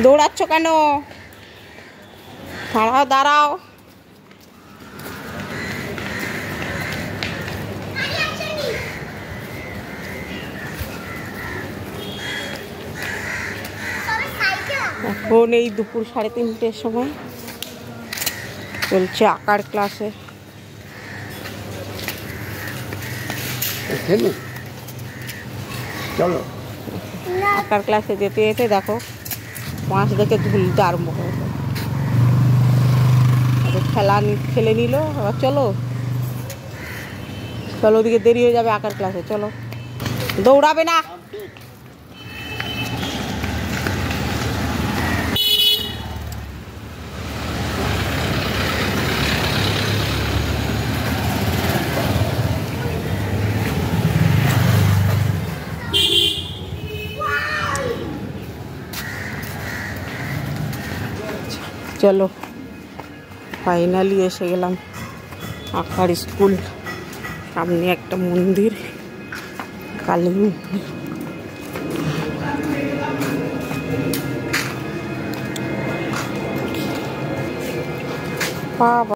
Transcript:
দৌড়াচ্ছ কেন? দাঁড়াও দাঁড়াও। এখন এই দুপুর 3:30টার সময় চলছে আঁকার ক্লাসে। চলো আঁকার ক্লাসে যেতে যেতে দেখো মাছ দেখে ঝুলতে আরম্ভ করেছে। খেলে নিল। আবার চলো চলো, ওদিকে দেরি হয়ে যাবে আঁকার ক্লাসে। চলো, দৌড়াবে না। চলো, ফাইনালি এসে গেলাম আঁকার স্কুল। সামনে একটা মন্দির, কালী মন্দির। বাবা